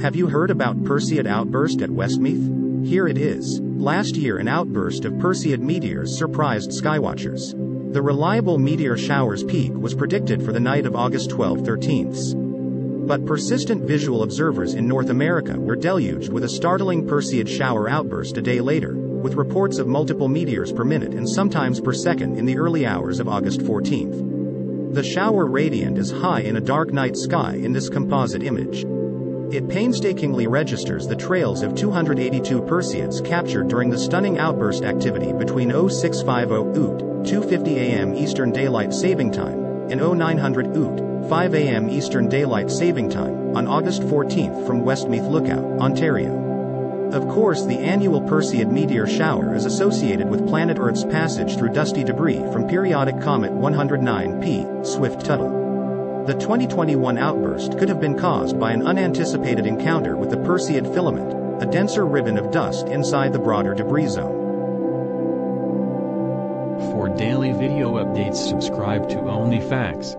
Have you heard about Perseid outburst at Westmeath? Here it is. Last year an outburst of Perseid meteors surprised skywatchers. The reliable meteor shower's peak was predicted for the night of August 12-13. But persistent visual observers in North America were deluged with a startling Perseid shower outburst a day later, with reports of multiple meteors per minute and sometimes per second in the early hours of August 14. The shower radiant as high in a dark night sky in this composite image. It painstakingly registers the trails of 282 Perseids captured during the stunning outburst activity between 0650 UT, 2:50 a.m. Eastern Daylight Saving Time, and 0900 UT, 5 a.m. Eastern Daylight Saving Time, on August 14 from Westmeath Lookout, Ontario. Of course, the annual Perseid meteor shower is associated with planet Earth's passage through dusty debris from periodic comet 109P, Swift-Tuttle. The 2021 outburst could have been caused by an unanticipated encounter with the Perseid filament, a denser ribbon of dust inside the broader debris zone. For daily video updates, subscribe to Only Facts.